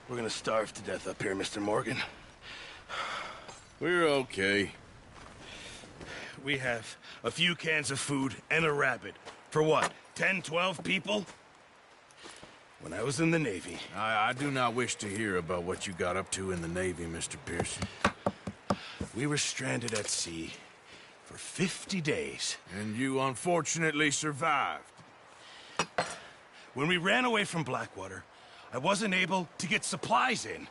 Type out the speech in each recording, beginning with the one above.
We're gonna starve to death up here, Mr. Morgan. We're okay. We have a few cans of food and a rabbit. For what, 10, 12 people? When I was in the Navy... I do not wish to hear about what you got up to in the Navy, Mr. Pearson. We were stranded at sea for 50 days. And you unfortunately survived. When we ran away from Blackwater, I wasn't able to get supplies in.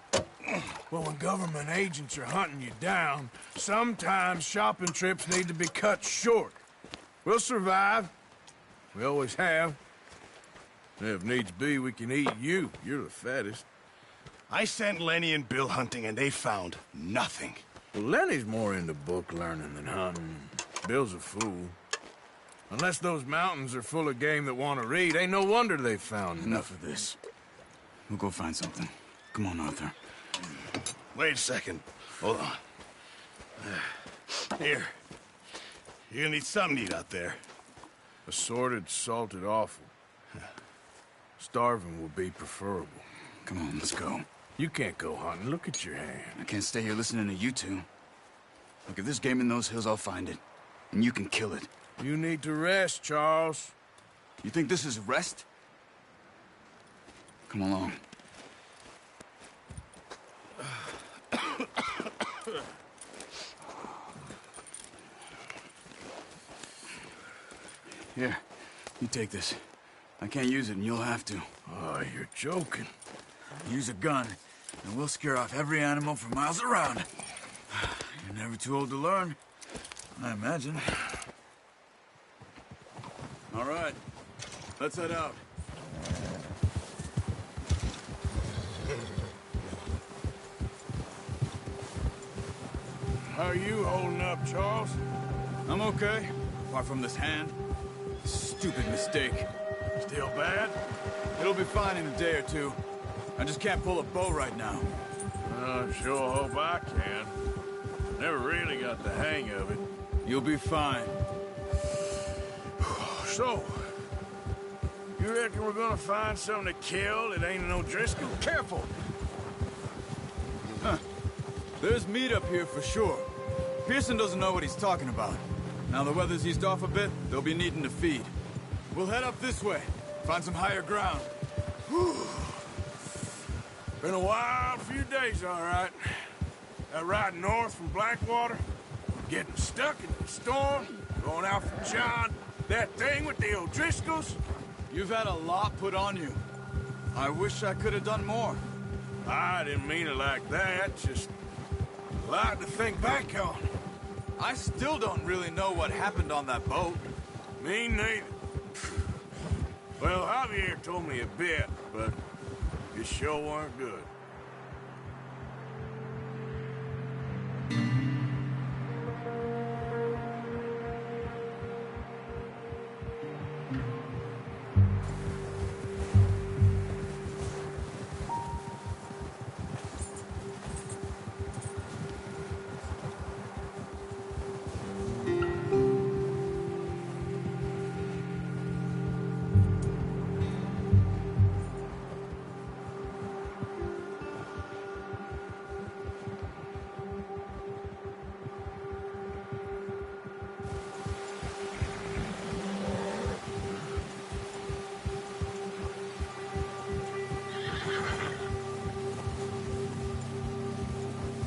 Well, when government agents are hunting you down, sometimes shopping trips need to be cut short. We'll survive. We always have. If needs be, we can eat you. You're the fattest. I sent Lenny and Bill hunting, and they found nothing. Well, Lenny's more into book learning than hunting. Bill's a fool. Unless those mountains are full of game that want to read, ain't no wonder they found Enough of this. We'll go find something. Come on, Arthur. Wait a second. Hold on. Here. You're gonna need something to eat out there. Assorted, salted offal. Starving will be preferable. Come on, let's go. You can't go hunting. Look at your hand. I can't stay here listening to you two. Look, if there's game in those hills, I'll find it. And you can kill it. You need to rest, Charles. You think this is rest? Come along. Here, you take this. I can't use it, and you'll have to. Oh, you're joking. Use a gun, and we'll scare off every animal for miles around. You're never too old to learn, I imagine. All right, let's head out. How are you holding up, Charles? I'm okay, apart from this hand. Stupid mistake. Still bad? It'll be fine in a day or two. I just can't pull a bow right now. I sure hope I can. Never really got the hang of it. You'll be fine. So, you reckon we're gonna find something to kill that ain't no Driscoll? Careful! Huh. There's meat up here for sure. Pearson doesn't know what he's talking about. Now the weather's eased off a bit, they'll be needing to feed. We'll head up this way, find some higher ground. Whew. Been a wild few days, all right. That ride north from Blackwater, getting stuck in the storm, going out from John, that thing with the O'Driscolls. You've had a lot put on you. I wish I could have done more. I didn't mean it like that, just a lot to think back on. I still don't really know what happened on that boat. Me neither. Well, Javier told me a bit, but it sure weren't good.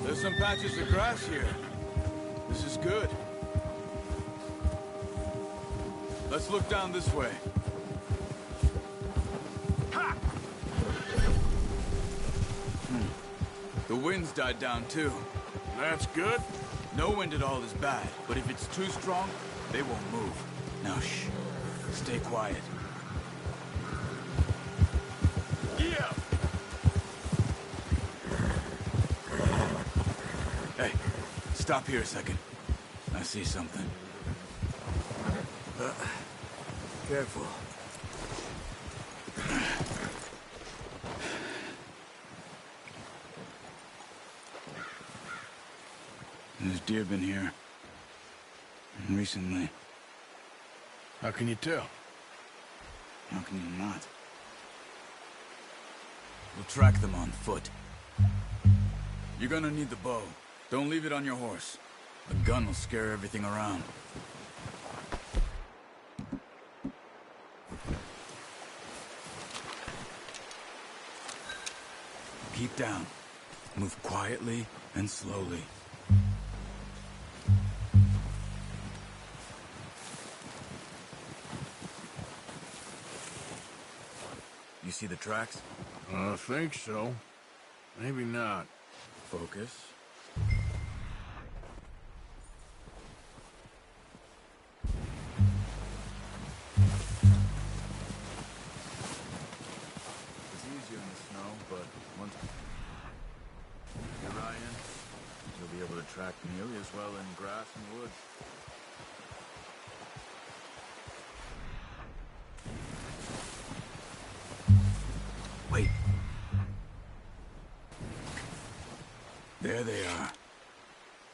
There's some patches of grass here. This is good. Let's look down this way. Ha! The wind's died down too. That's good. No wind at all is bad, but if it's too strong, they won't move. Now shh. Stay quiet. Yeah. Hey, stop here a second. I see something. Careful. There's deer been here. Recently. How can you tell? How can you not? We'll track them on foot. You're gonna need the bow. Don't leave it on your horse. A gun will scare everything around. Keep down. Move quietly and slowly. You see the tracks? I think so. Maybe not. Focus. It's easier in the snow, but once you're Ryan, you'll be able to track nearly as well in grass and woods. Wait. There they are.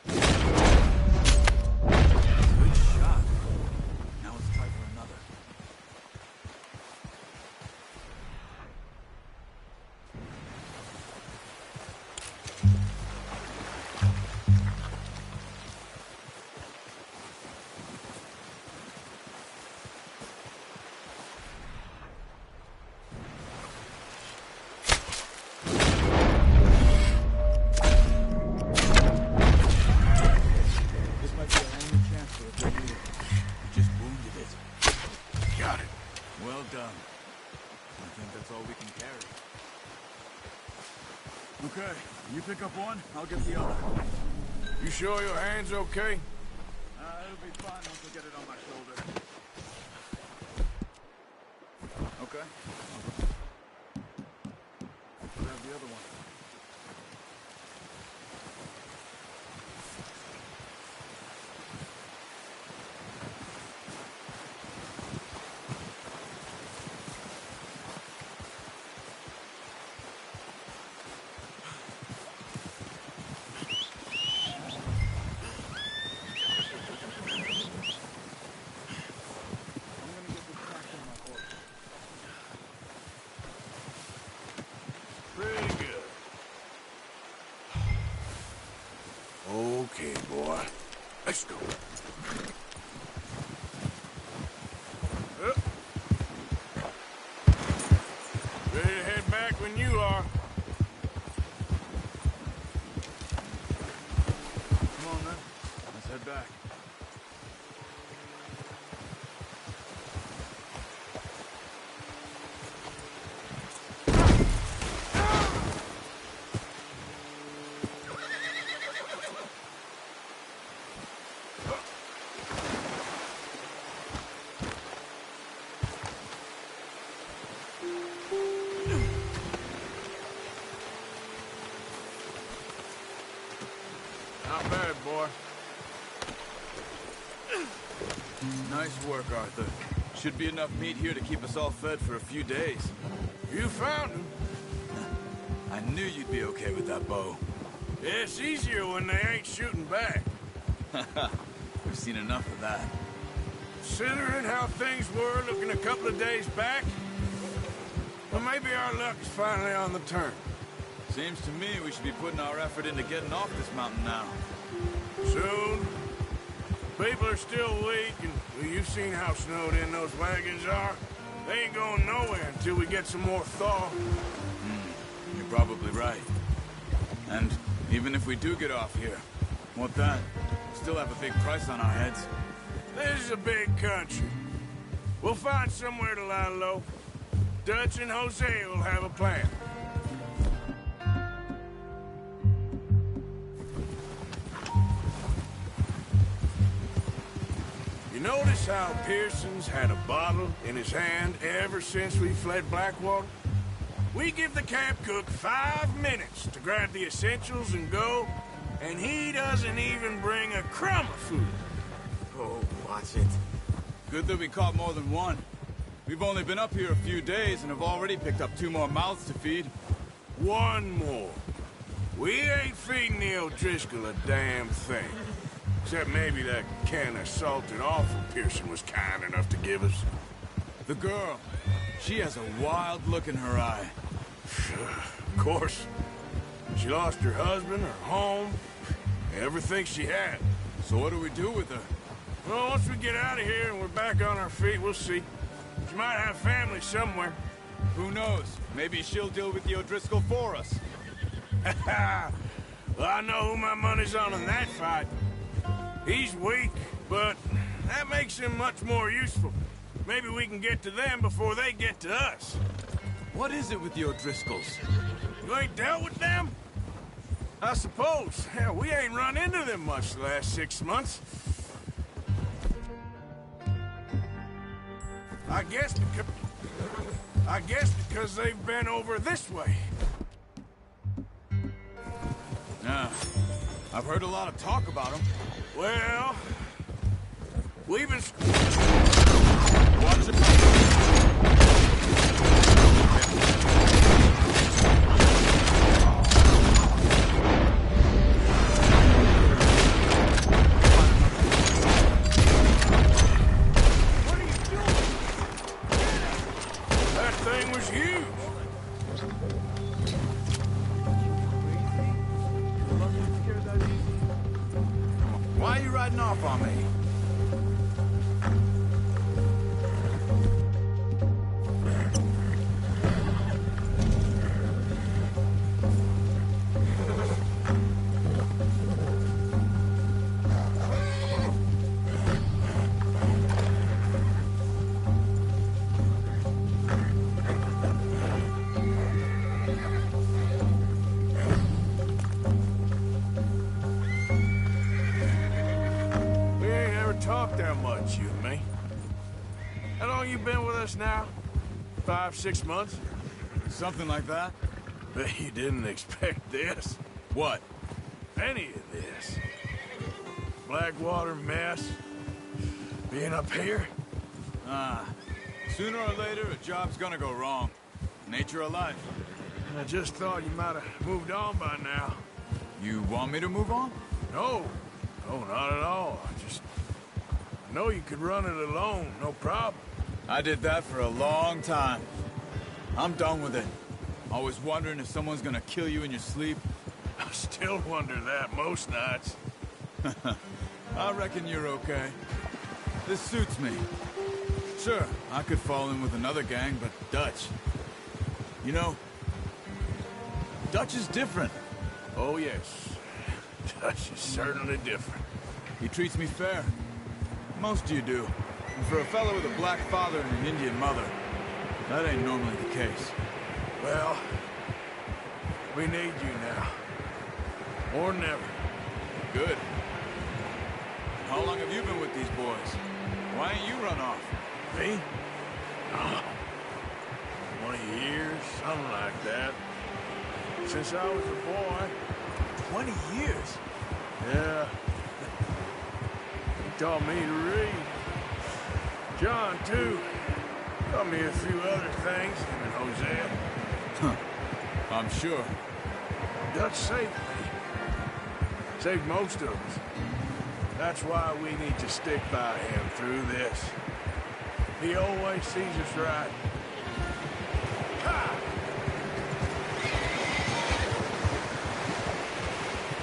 Good shot. Now let's try for another. Okay, you pick up one, I'll get the other. You sure your hand's okay? It'll be fine once I get it on my shoulder. Okay. I'll grab the other one. Okay, boy. Let's go. Ready to head back when you are. Come on, then. Let's head back. Not bad, boy. Nice work, Arthur. Should be enough meat here to keep us all fed for a few days. You found him. I knew you'd be okay with that bow. Yeah, it's easier when they ain't shooting back. We've seen enough of that. Considering how things were looking a couple of days back, well, maybe our luck is finally on the turn. Seems to me we should be putting our effort into getting off this mountain now. Soon. People are still weak, and well, you've seen how snowed in those wagons are. They ain't going nowhere until we get some more thaw. You're probably right. And even if we do get off here, what then? Still have a big price on our heads. This is a big country. We'll find somewhere to lie low. Dutch and Hosea will have a plan. You notice how Pearson's had a bottle in his hand ever since we fled Blackwater? We give the camp cook 5 minutes to grab the essentials and go, and he doesn't even bring a crumb of food. Oh, watch it. Good that we caught more than one. We've only been up here a few days and have already picked up 2 more mouths to feed. One more. We ain't feeding the O'Driscoll a damn thing. Except maybe that can of salted offal Pearson was kind enough to give us. The girl, she has a wild look in her eye. Of course. She lost her husband, her home, everything she had. So what do we do with her? Well, once we get out of here and we're back on our feet, we'll see. She might have family somewhere. Who knows? Maybe she'll deal with the O'Driscoll for us. Well, I know who my money's on in that fight. He's weak, but that makes him much more useful. Maybe we can get to them before they get to us. What is it with the O'Driscolls? You ain't dealt with them? I suppose. Hell, we ain't run into them much the last 6 months. I guess because they've been over this way. Nah, I've heard a lot of talk about them. Well, we've been... Watch it. Why are you riding off on me? Talk that much, you and me. How long you been with us now? 5, 6 months? Something like that? Bet you didn't expect this. What? Any of this. Blackwater mess. Being up here. Sooner or later, a job's gonna go wrong. Nature of life. I just thought you might have moved on by now. You want me to move on? No. No, not at all. I know you could run it alone, no problem. I did that for a long time. I'm done with it. Always wondering if someone's gonna kill you in your sleep. I still wonder that most nights. I reckon you're okay. This suits me. Sure, I could fall in with another gang, but Dutch... You know, Dutch is different. Oh, yes. Dutch is certainly different. He treats me fair. Most of you do. And for a fellow with a black father and an Indian mother, that ain't normally the case. Well, we need you now. More than ever. Good. How long have you been with these boys? Why ain't you run off? Me? Oh, 20 years, something like that. Since I was a boy. 20 years? Yeah. He taught me to read. John, too. Taught me a few other things, him and Hosea. Huh. I'm sure. Dutch saved me. Saved most of us. That's why we need to stick by him through this. He always sees us right. Ha!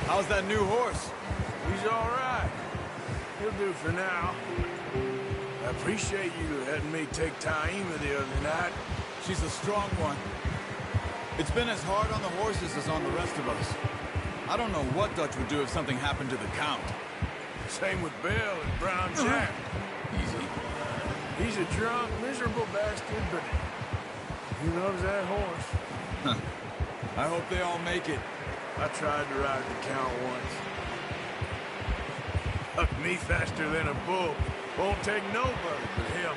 How's that new horse? He's all right. He'll do for now. I appreciate you letting me take Taima the other night. She's a strong one. It's been as hard on the horses as on the rest of us. I don't know what Dutch would do if something happened to the Count. Same with Bill and Brown Jack. Easy. He's a drunk, miserable bastard, but he loves that horse. I hope they all make it. I tried to ride the Count once. Hucked me faster than a bull. Won't take nobody but him.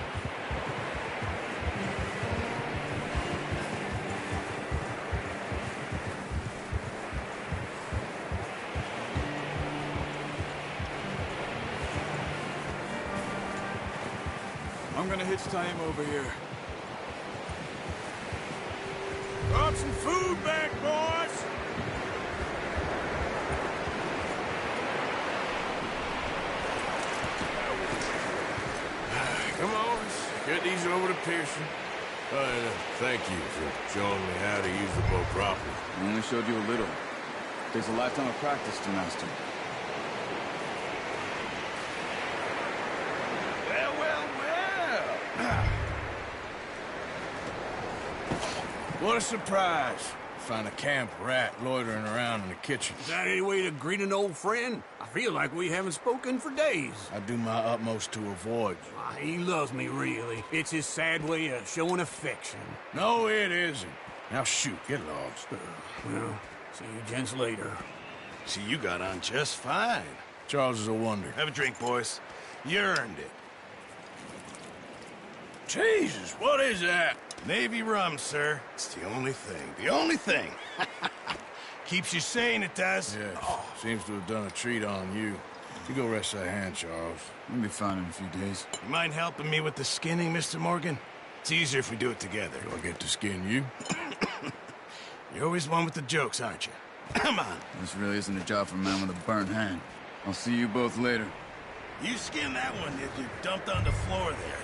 I'm gonna hitch Taima over here. Brought some food back, boys! Come on, let's get these over to Pearson. Thank you for showing me how to use the boat properly. I only showed you a little. Takes a lifetime of practice to master. Well, well, well. What a surprise. Find a camp rat loitering around in the kitchen. Is that any way to greet an old friend? I feel like we haven't spoken for days. I do my utmost to avoid you. He loves me, really. It's his sad way of showing affection. No, it isn't. Now shoot, get lost. Well, see you gents later. See, you got on just fine. Charles is a wonder. Have a drink, boys. You earned it. Jesus, what is that? Navy rum, sir. It's the only thing. The only thing. Keeps you sane, it does. Yes, seems to have done a treat on you. You go rest that hand, Charles. We'll be fine in a few days. You mind helping me with the skinning, Mr. Morgan? It's easier if we do it together. Do I get to skin you? You're always one with the jokes, aren't you? Come on. This really isn't a job for a man with a burnt hand. I'll see you both later. You skin that one that you dumped on the floor there.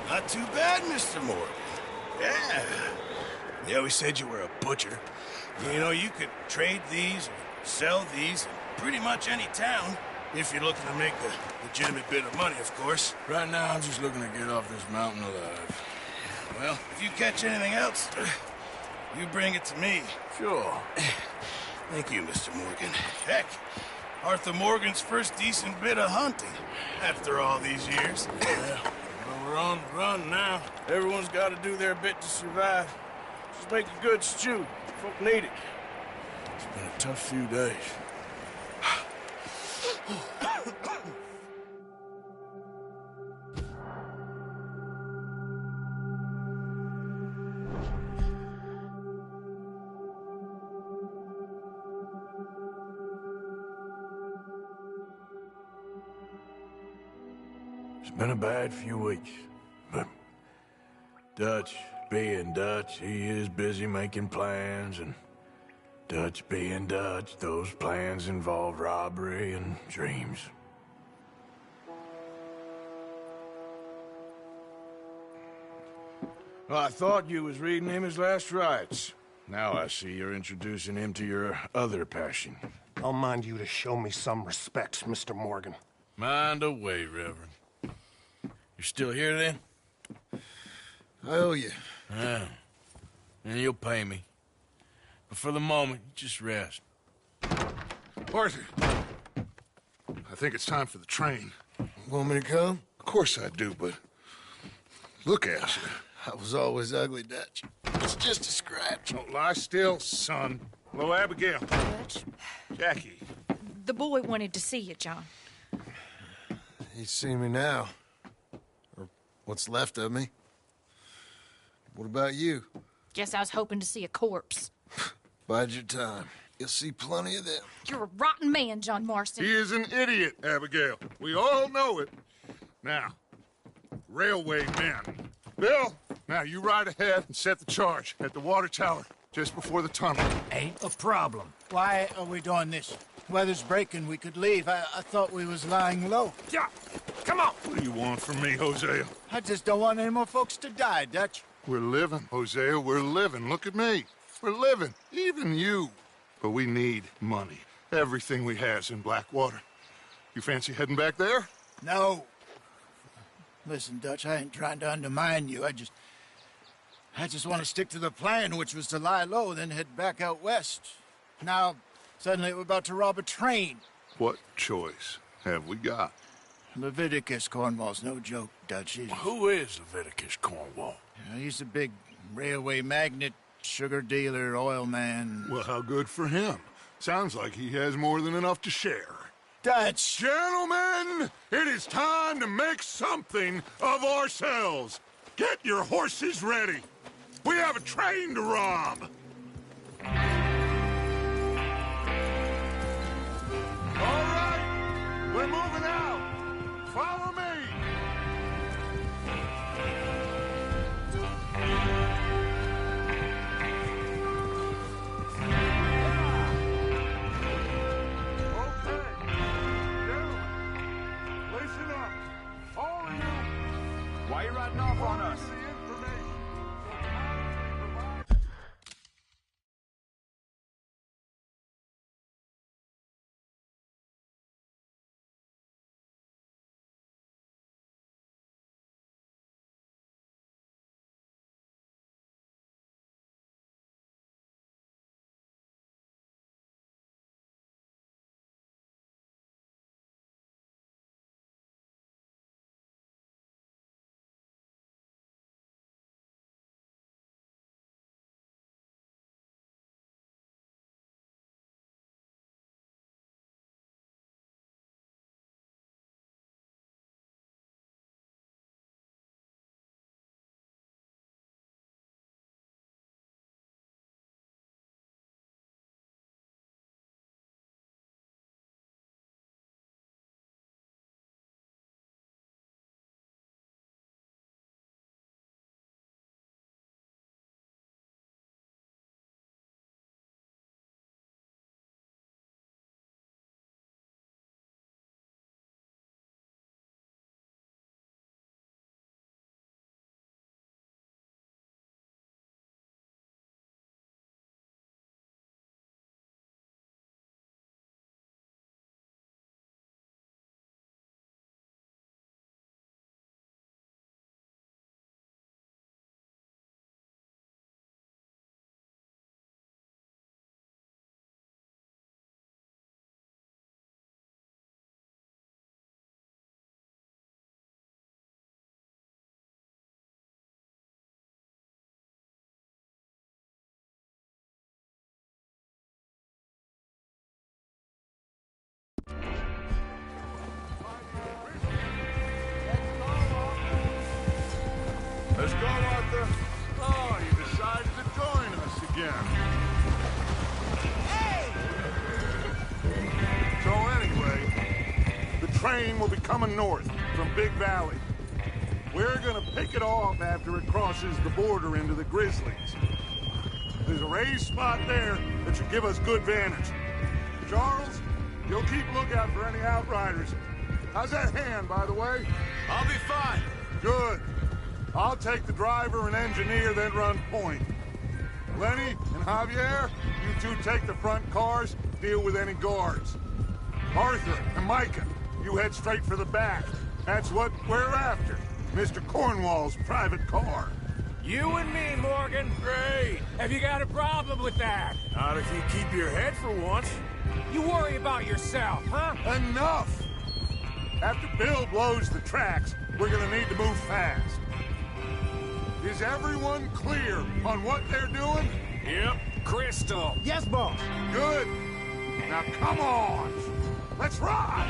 Not too bad, Mr. Morgan. Yeah. They always said you were a butcher. You know, you could trade these, sell these, in pretty much any town, if you're looking to make a legitimate bit of money, of course. Right now, I'm just looking to get off this mountain alive. Well, if you catch anything else, you bring it to me. Sure. Thank you, Mr. Morgan. Heck, Arthur Morgan's first decent bit of hunting, after all these years. Yeah. Well, we're on the run now. Everyone's got to do their bit to survive. Just make a good stew. Folk need it. It's been a tough few days. It's been a bad few weeks, but Dutch being Dutch, he is busy making plans, and Dutch being Dutch, those plans involve robbery and dreams. Well, I thought you was reading him his last rites. Now I see you're introducing him to your other passion. I'll mind you to show me some respect, Mr. Morgan. Mind away, Reverend. You're still here, then? I owe you. Yeah. And you'll pay me. But for the moment, just rest. Arthur, I think it's time for the train. Want me to come? Of course I do, but look at you. I was always ugly, Dutch. It's just a scratch. Don't lie still, son. Hello, Abigail. Dutch, Jackie. the boy wanted to see you, John. You see me now. Or what's left of me. What about you? Guess I was hoping to see a corpse. Bide your time. You'll see plenty of them. You're a rotten man, John Marston. He is an idiot, Abigail. We all know it. Now, railway men. Bill, now you ride ahead and set the charge at the water tower just before the tunnel. Ain't a problem. Why are we doing this? Weather's breaking. We could leave. I thought we was lying low. Yeah, come on. What do you want from me, Hosea? I just don't want any more folks to die, Dutch. We're living, Hosea. We're living. Look at me. We're living. Even you. But we need money. Everything we has in Blackwater. You fancy heading back there? No. Listen, Dutch, I ain't trying to undermine you. I just want to stick to the plan, which was to lie low, then head back out west. Now, suddenly we're about to rob a train. What choice have we got? Leviticus Cornwall's no joke, Dutch. Who is Leviticus Cornwall? He's a big railway magnate, sugar dealer, oil man. Well, how good for him. Sounds like he has more than enough to share. Dutch! Gentlemen, it is time to make something of ourselves. Get your horses ready. We have a train to rob. All right, we're moving out. Follow me. Arthur? Oh, you decided to join us again. So anyway, the train will be coming north from Big Valley. We're gonna pick it off after it crosses the border into the Grizzlies. There's a raised spot there that should give us good vantage. Charles, you'll keep lookout for any outriders. How's that hand, by the way? I'll be fine. Good. I'll take the driver and engineer, then run point. Lenny and Javier, you two take the front cars, deal with any guards. Arthur and Micah, you head straight for the back. That's what we're after. Mr. Cornwall's private car. You and me, Morgan. Great. Have you got a problem with that? Not if you keep your head for once. You worry about yourself, huh? Enough! After Bill blows the tracks, we're gonna need to move fast. Is everyone clear on what they're doing? Yep. Crystal. Yes, boss. Good. Now come on. Let's ride!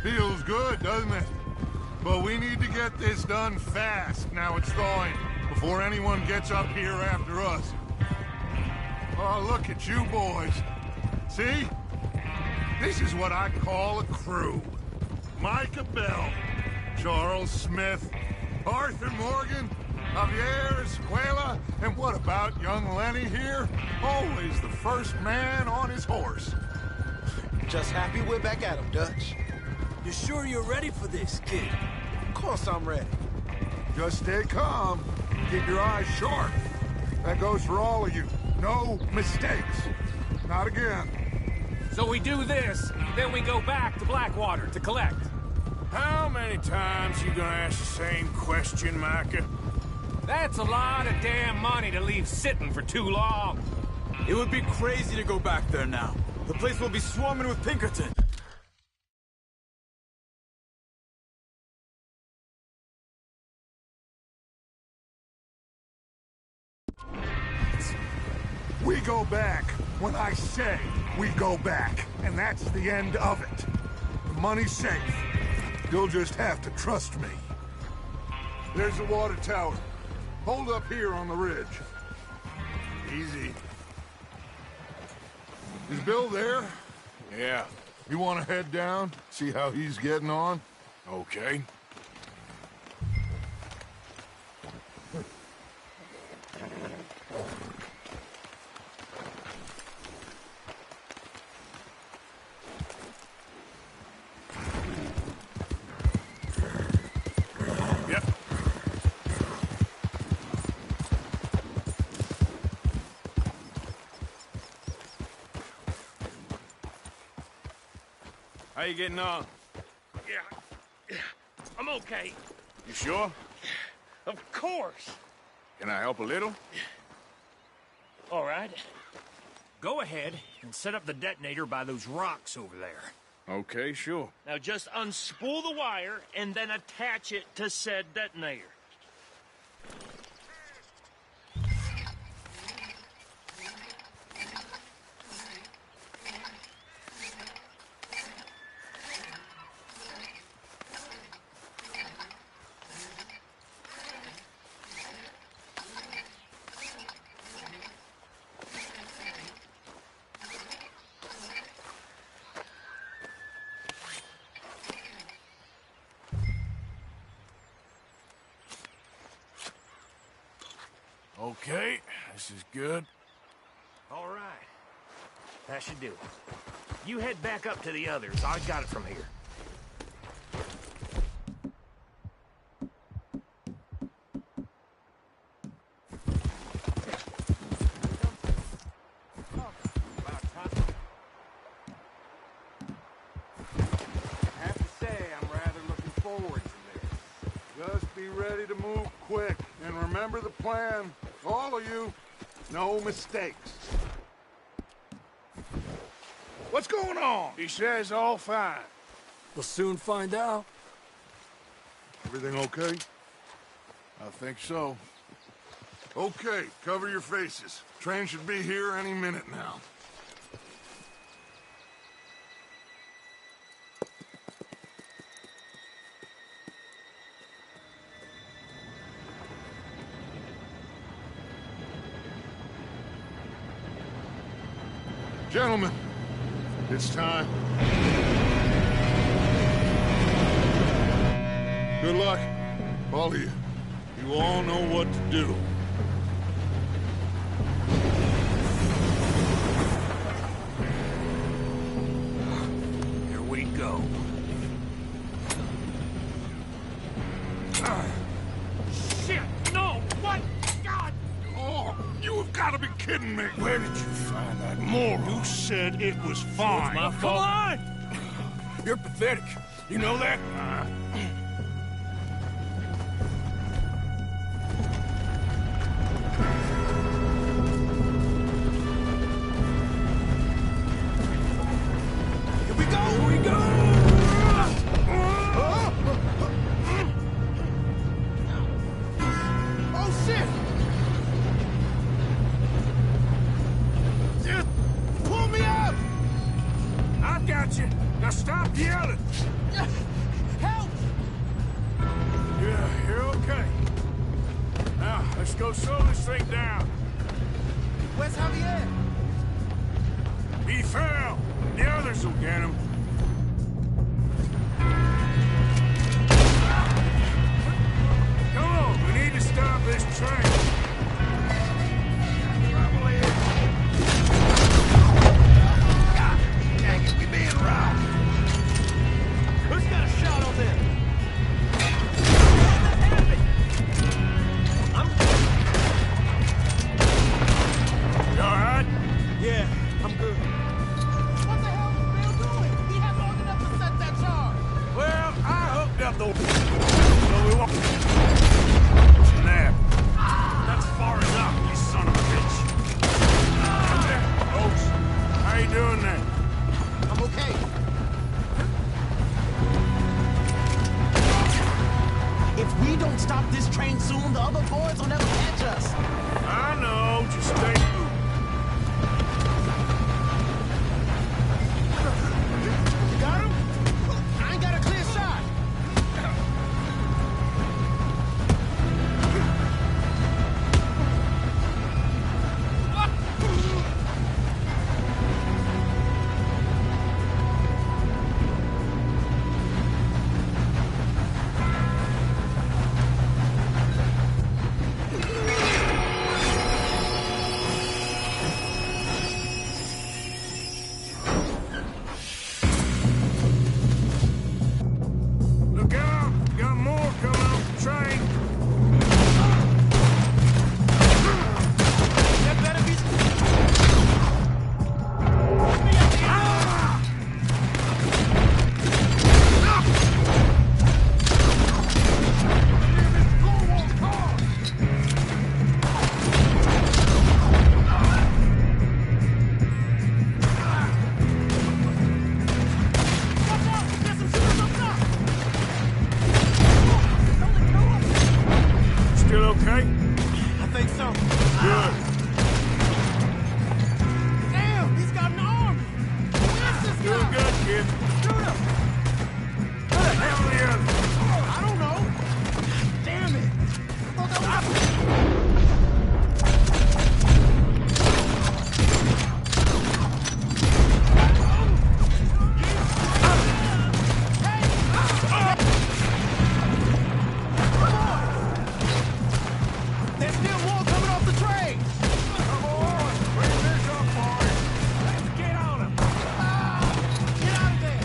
Feels good, doesn't it? But we need to get this done fast, now it's thawing, before anyone gets up here after us. Oh, look at you boys. See? This is what I call a crew. Micah Bell, Charles Smith, Arthur Morgan, Javier Escuela, and what about young Lenny here? Always the first man on his horse. Just happy we're back at him, Dutch. You sure you're ready for this, kid? Of course I'm ready. Just stay calm. Keep your eyes sharp. That goes for all of you. No mistakes. Not again. So we do this, then we go back to Blackwater to collect. How many times you gonna ask the same question, Micah? That's a lot of damn money to leave sitting for too long. It would be crazy to go back there now. The place will be swarming with Pinkerton. We go back when I say we go back, and that's the end of it. The money's safe. You'll just have to trust me. There's the water tower. Hold up here on the ridge. Easy. Is Bill there? Yeah. You want to head down, see how he's getting on? Okay. Yep. How you getting on? Yeah, I'm okay. You sure? Of course. Can I help a little? All right. Go ahead and set up the detonator by those rocks over there. Okay, sure. Now just unspool the wire and then attach it to said detonator. Okay, this is good. All right. That should do it. You head back up to the others. I got it from here. forward to this. Just be ready to move quick, and remember the plan. All of you, no mistakes. What's going on? He says all fine. We'll soon find out. Everything okay? I think so. Okay, cover your faces. Train should be here any minute now. Gentlemen, it's time. Good luck, all of you. You all know what to do. Here we go. Shit! No! What? God! Oh, you have got to be kidding me. Where did you find that moron? You said it was fine. My fault. Come on! You're pathetic. You know that? Here we go! Here we go! Oh, shit! Just pull me up! I've got you. Now stop yelling. Help! Yeah, you're okay. Now, let's go slowly straight down. Where's Javier? He fell. The others will get him. Come on, we need to stop this train. God dang it, we being robbed. Who's got a shot on them? You all right? Yeah, I'm good. What the hell is Bill doing? He had long enough to set that charge. Well, I hooked up the... So we won't... Snap. That's far enough, you son of a bitch. Folks, how you doing there? I'm okay. If we don't stop this train soon, the other boys will never catch us. I know, just stay cool. You got him? I ain't got a clear shot. Look out! Got more coming off the train. That better be... Still okay? I think so. Good. Damn, he's got an army. Where's this Doing guy? good, kid. Shoot him. Where the hell are the others? I don't know. Damn it. Oh, that was... There's still more coming off the train. Come on! Bring this up, boys! Let's get on him! Get out of there.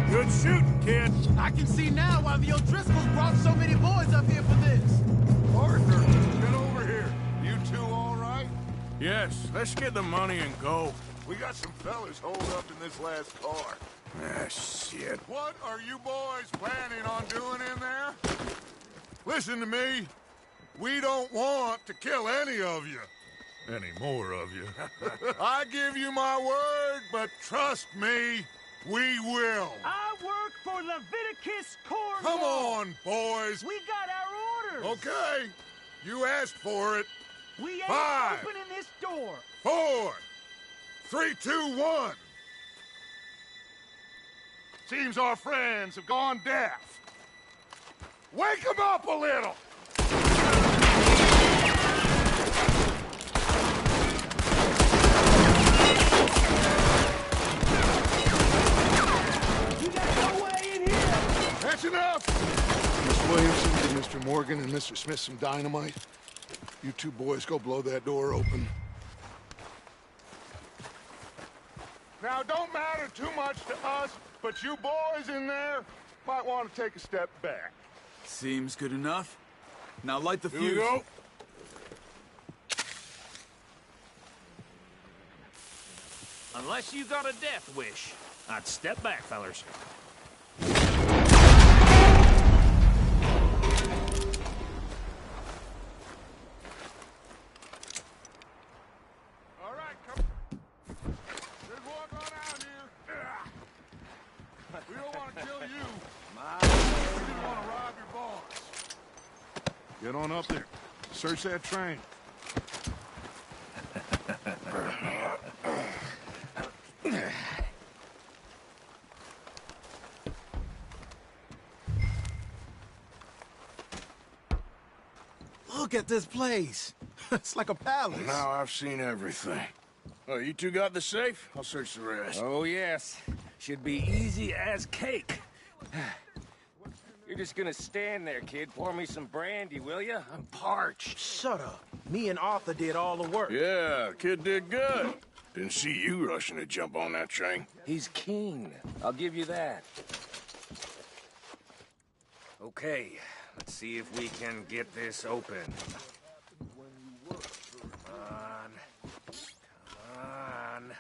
Good shooting, kid. I can see now why the O'Driscolls brought so many boys up here for this. Arthur, get over here. You two all right? Yes, let's get the money and go. We got some fellas holed up in this last car. Ah, shit. What are you boys planning on doing in there? Listen to me. We don't want to kill any of you. Any more of you. I give you my word, but trust me, we will. I work for Leviticus Cornwall. Come on, boys. We got our orders. Okay. You asked for it. We ain't 5, opening this door. 4, 3, 2, 1. Seems our friends have gone deaf. Wake them up a little. You got no way in here. That's enough. Miss Williamson, give Mr. Morgan and Mr. Smith some dynamite. You two boys go blow that door open. Now, don't matter too much to us, but you boys in there might want to take a step back. Seems good enough. Now light the Here fuse. we go. Unless you got a death wish, I'd step back, fellers. All right, come. There's one run out here. We don't want to kill you. We just want to rob your boss. Get on up there. Search that train. Look at this place. It's like a palace. Now I've seen everything. Oh, you two got the safe? I'll search the rest. Oh, yes. Should be easy as cake. You're just gonna stand there, kid. Pour me some brandy, will you? I'm parched. Shut up. Me and Arthur did all the work. Yeah, kid did good. Didn't see you rushing to jump on that train. He's keen. I'll give you that. Okay, let's see if we can get this open. Come on. Come on.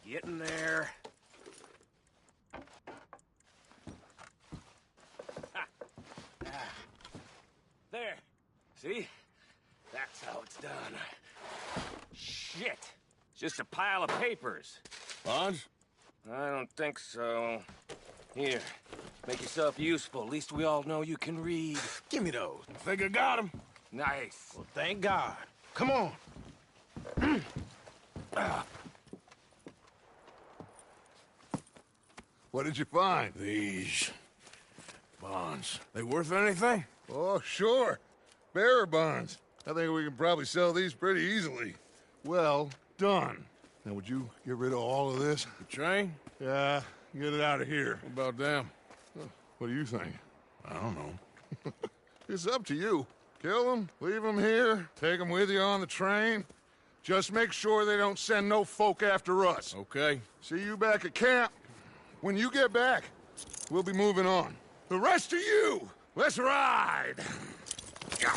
Get in there. There. See? That's how it's done. Shit. It's just a pile of papers. Bonds? I don't think so. Here, make yourself useful. At least we all know you can read. Give me those. Think I got him? Nice. Well, thank God. Come on. What did you find? These bonds. They worth anything? Oh, sure. Bearer bonds. I think we can probably sell these pretty easily. Well done. Now, would you get rid of all of this? The train? Yeah, get it out of here. What about them? What do you think? I don't know. It's up to you. Kill them, leave them here, take them with you on the train. Just make sure they don't send no folk after us. Okay. See you back at camp. When you get back, we'll be moving on. The rest of you, let's ride! Yeah.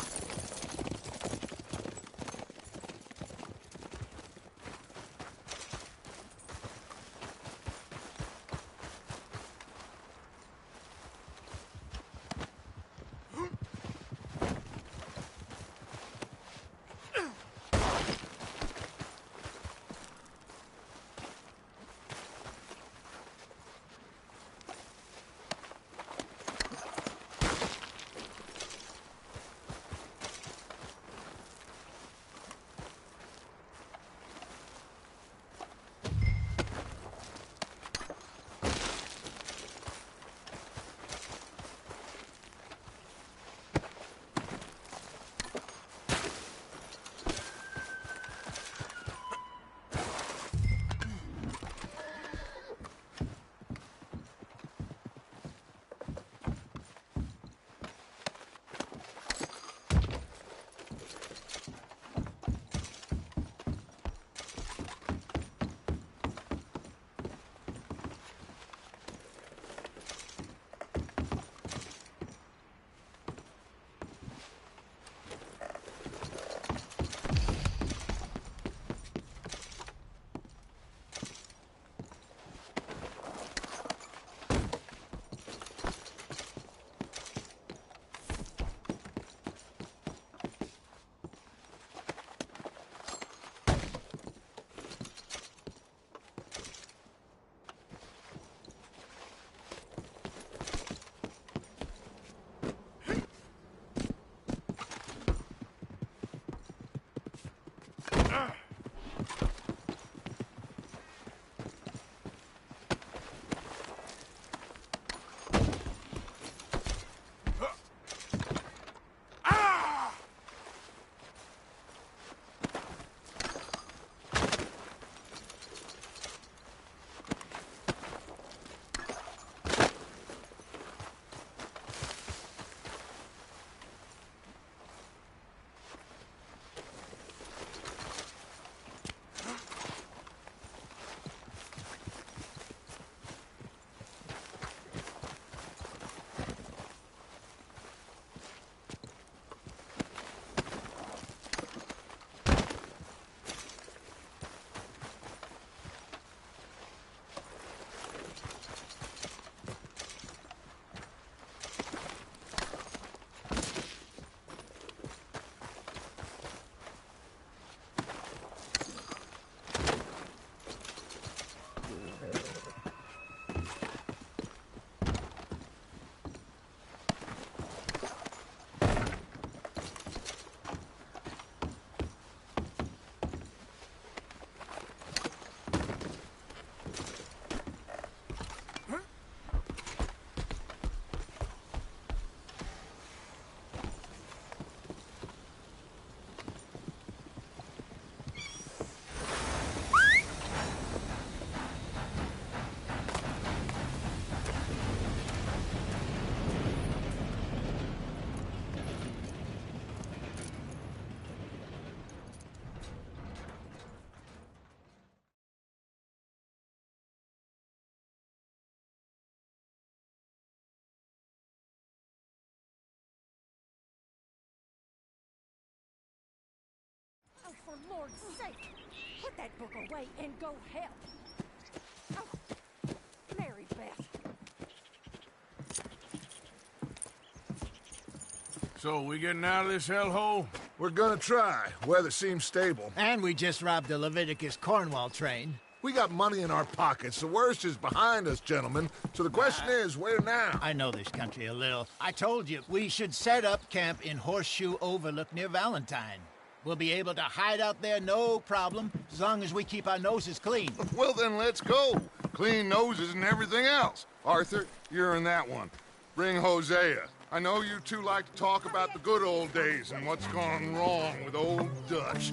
Lord's sake! Put that book away and go help. Oh, Mary Beth. So, we getting out of this hellhole? We're gonna try. Weather seems stable. And we just robbed the Leviticus Cornwall train. We got money in our pockets. The worst is behind us, gentlemen. So the question is, where now? I know this country a little. I told you, we should set up camp in Horseshoe Overlook near Valentine. We'll be able to hide out there, no problem, as long as we keep our noses clean. Well, then let's go. Clean noses and everything else. Arthur, you're in that one. Bring Hosea. I know you two like to talk about the good old days and what's gone wrong with old Dutch.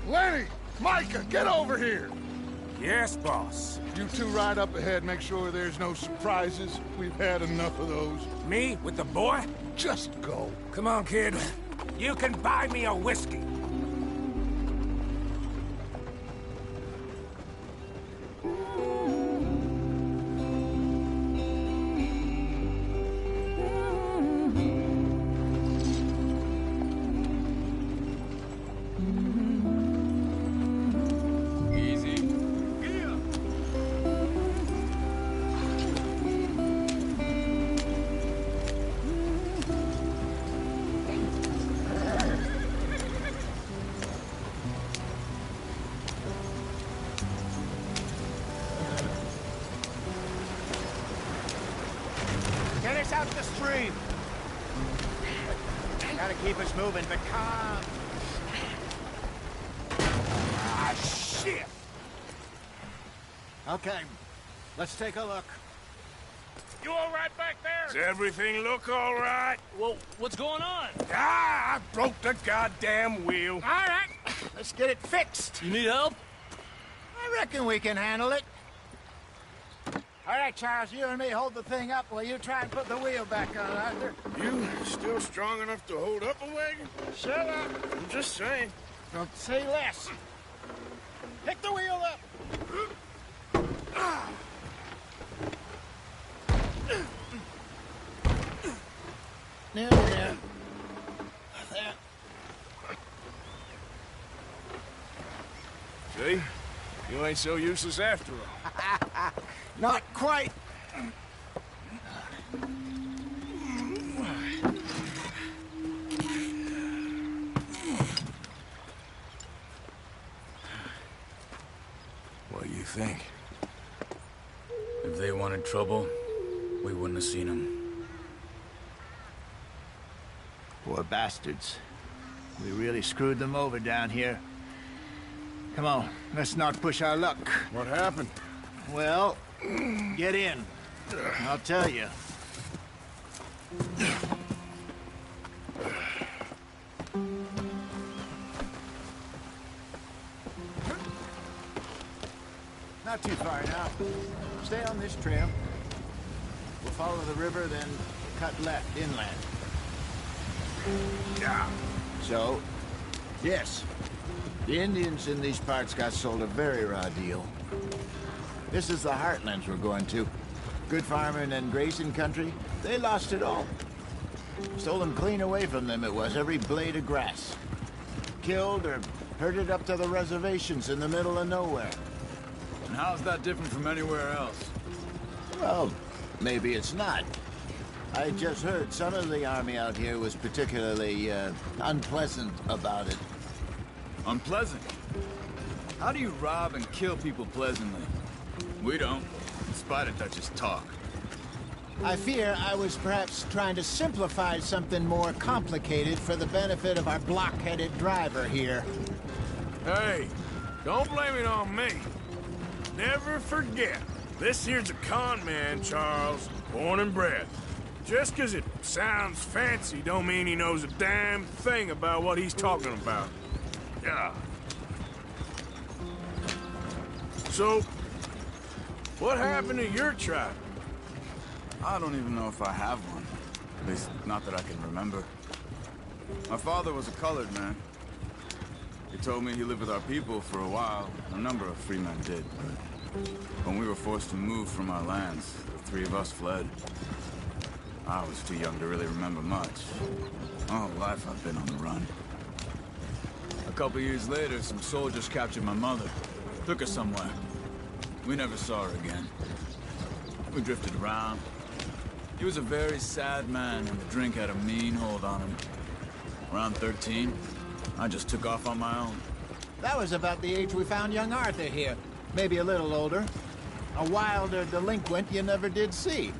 Lenny! Micah, get over here! Yes, boss. You two ride up ahead, make sure there's no surprises. We've had enough of those. Me with the boy? Just go. Come on, kid. You can buy me a whiskey. Get us out the stream. Gotta keep us moving, but calm. Ah, shit! Okay, let's take a look. You all right back there? Does everything look all right? Well, what's going on? Ah, I broke the goddamn wheel. All right, let's get it fixed. You need help? I reckon we can handle it. All right, Charles, you and me hold the thing up while you try and put the wheel back on, Arthur. You still strong enough to hold up a wagon? Shut up. I'm just saying. Don't say less. Pick the wheel up. Nearly there. There. See? You ain't so useless after all. Not quite. What do you think? If they wanted trouble, we wouldn't have seen them. Poor bastards. We really screwed them over down here. Come on, let's not push our luck. What happened? Well, get in. I'll tell you. Not too far now. Stay on this trail. We'll follow the river, then cut left inland. So, yes, the Indians in these parts got sold a very raw deal. This is the heartlands we're going to. Good farming and grazing country, they lost it all. Stolen clean away from them it was, every blade of grass. Killed or herded up to the reservations in the middle of nowhere. And how's that different from anywhere else? Well, maybe it's not. I just heard some of the army out here was particularly unpleasant about it. Unpleasant? How do you rob and kill people pleasantly? We don't, in spite of Dutch's talk. I fear I was perhaps trying to simplify something more complicated for the benefit of our block-headed driver here. Hey, don't blame it on me. Never forget, this here's a con man, Charles, born and bred. Just 'cause it sounds fancy don't mean he knows a damn thing about what he's talking about. Yeah. So, what happened to your tribe? I don't even know if I have one. At least, not that I can remember. My father was a colored man. He told me he lived with our people for a while. A number of free men did. When we were forced to move from our lands, the three of us fled. I was too young to really remember much. My whole life I've been on the run. A couple years later, some soldiers captured my mother. Took her somewhere. We never saw her again. We drifted around. He was a very sad man, and the drink had a mean hold on him. Around 13, I just took off on my own. That was about the age we found young Arthur here. Maybe a little older. A wilder delinquent you never did see.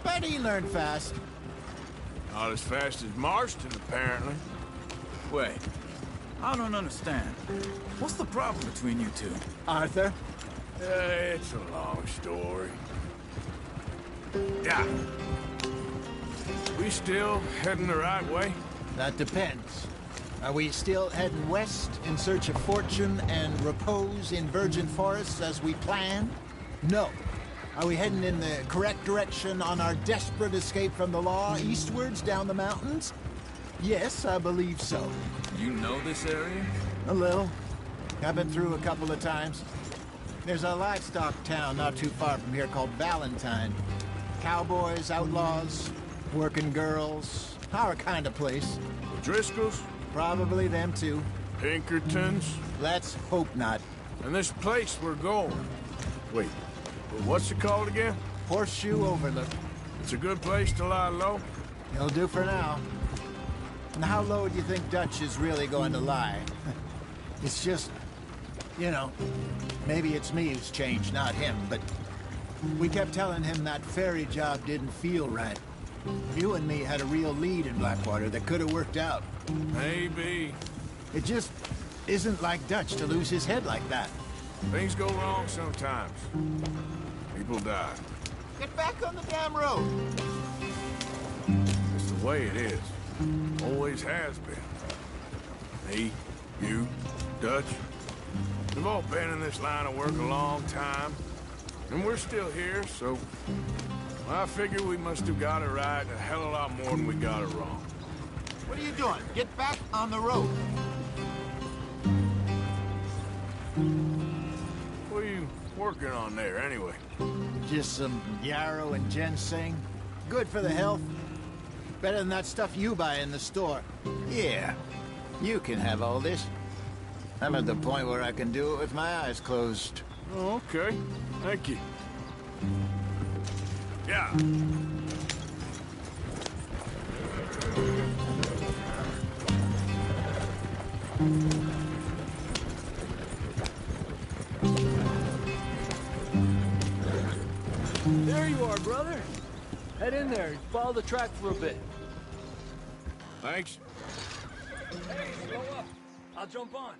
But he learned fast. Not as fast as Marston, apparently. Wait, I don't understand. What's the problem between you two? Arthur? It's a long story. Yeah. We still heading the right way? That depends. Are we still heading west in search of fortune and repose in virgin forests as we planned? No. Are we heading in the correct direction on our desperate escape from the law eastwards down the mountains? Yes, I believe so. You know this area? A little. I've been through a couple of times. There's a livestock town not too far from here called Valentine. Cowboys, outlaws, working girls, our kind of place. The Driscolls? Probably them too. Pinkertons? Let's hope not. And this place we're going. Wait, what's it called again? Horseshoe Overlook. It's a good place to lie low? It'll do for now. And how low do you think Dutch is really going to lie? It's just, you know, maybe it's me who's changed, not him, but we kept telling him that ferry job didn't feel right. You and me had a real lead in Blackwater that could have worked out. Maybe. It just isn't like Dutch to lose his head like that. Things go wrong sometimes. People die. Get back on the damn road! It's the way it is. Always has been. Me, you, Dutch. We've all been in this line of work a long time. And we're still here, so... I figure we must have got it right a hell of a lot more than we got it wrong. What are you doing? Get back on the road. What are you working on there, anyway? Just some yarrow and ginseng. Good for the health. Better than that stuff you buy in the store. Yeah, you can have all this. I'm at the point where I can do it with my eyes closed. Oh, okay. Thank you. Yeah. There you are, brother. Head in there and follow the track for a bit. Thanks. Hey, slow up. I'll jump on.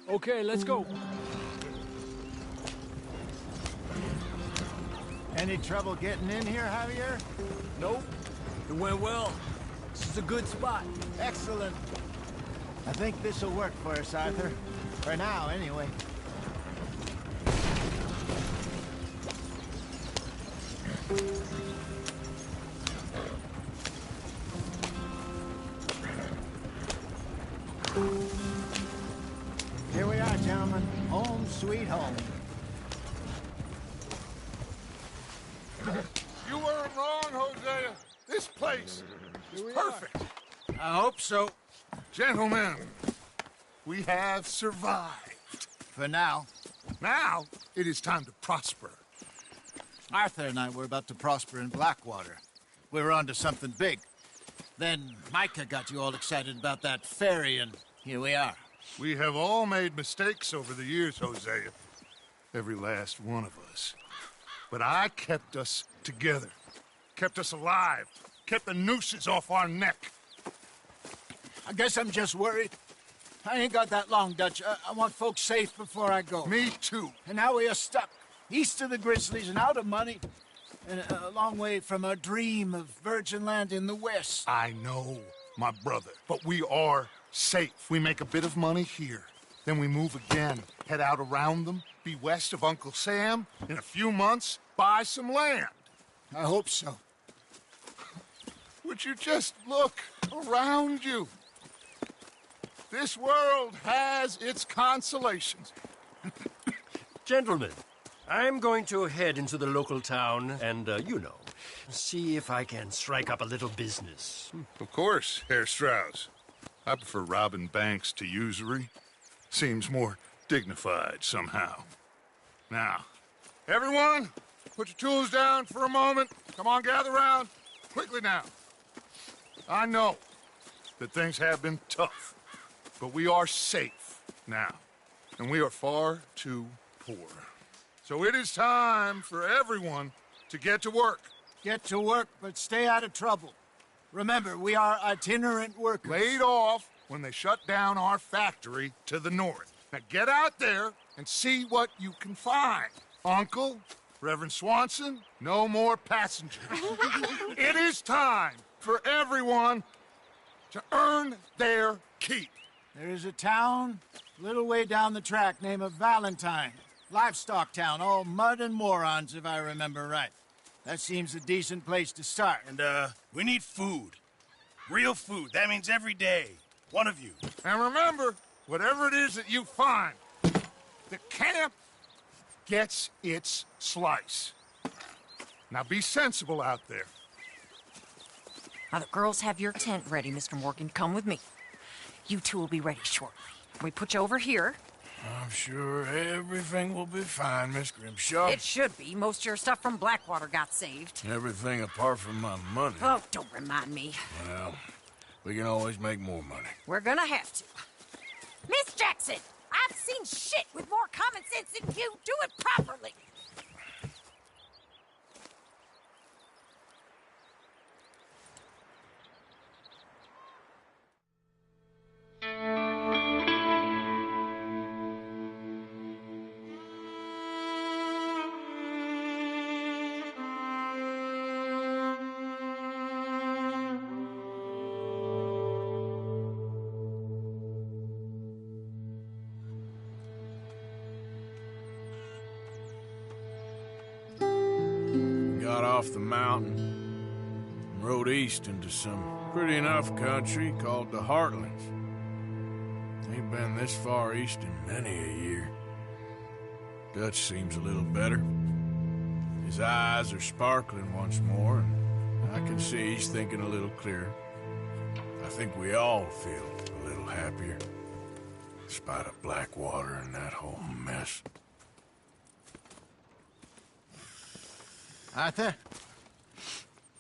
Okay, let's go. Any trouble getting in here, Javier? Nope. It went well. This is a good spot. Excellent. I think this'll work for us, Arthur. For now, anyway. Here we are, gentlemen. Home sweet home. You weren't wrong, Hosea. This place perfect. I hope so. Gentlemen, we have survived. For now. Now, it is time to prosper. Arthur and I were about to prosper in Blackwater. We were on to something big. Then Micah got you all excited about that ferry, and here we are. We have all made mistakes over the years, Hosea. Every last one of us. But I kept us together. Kept us alive. Kept the nooses off our neck. I guess I'm just worried. I ain't got that long, Dutch. I want folks safe before I go. Me too. And now we are stuck. East of the Grizzlies and out of money. And a long way from our dream of virgin land in the west. I know, my brother. But we are safe. We make a bit of money here. Then we move again. Head out around them. Be west of Uncle Sam. In a few months, buy some land. I hope so. Would you just look around you? This world has its consolations. Gentlemen, I'm going to head into the local town and, see if I can strike up a little business. Of course, Herr Strauss. I prefer robbing banks to usury. Seems more dignified somehow. Now, everyone, put your tools down for a moment. Come on, gather round. Quickly now. I know that things have been tough, but we are safe now, and we are far too poor. So it is time for everyone to get to work. Get to work, but stay out of trouble. Remember, we are itinerant workers. Laid off when they shut down our factory to the north. Now get out there and see what you can find. Uncle, Reverend Swanson, no more passengers. It is time for everyone to earn their keep. There is a town a little way down the track named Valentine. Livestock town, all mud and morons, if I remember right. That seems a decent place to start. And, we need food. Real food. That means every day. One of you. And remember, whatever it is that you find, the camp gets its slice. Now be sensible out there. Now the girls have your tent ready, Mr. Morgan. Come with me. You two will be ready shortly. We put you over here. I'm sure everything will be fine, Miss Grimshaw. It should be. Most of your stuff from Blackwater got saved. Everything apart from my money. Oh, don't remind me. Well, we can always make more money. We're gonna have to. Miss Jackson, I've seen shit with more common sense than you. Do it properly. Got off the mountain and rode east into some pretty enough country called the Heartlands. Ain't been this far east in many a year. Dutch seems a little better. His eyes are sparkling once more, and I can see he's thinking a little clearer. I think we all feel a little happier, in spite of Blackwater and that whole mess. Arthur?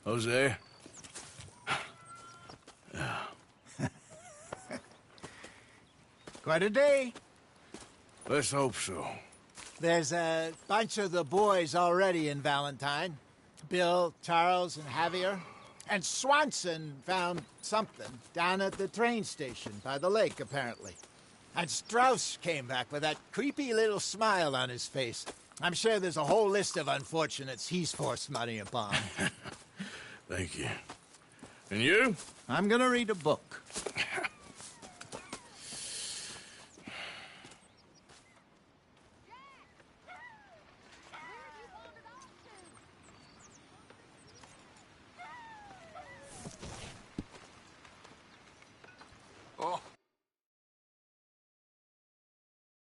Hosea? Quite a day. Let's hope so. There's a bunch of the boys already in Valentine. Bill, Charles, and Javier. And Swanson found something down at the train station by the lake, apparently. And Strauss came back with that creepy little smile on his face. I'm sure there's a whole list of unfortunates he's forced money upon. Thank you. And you? I'm gonna read a book.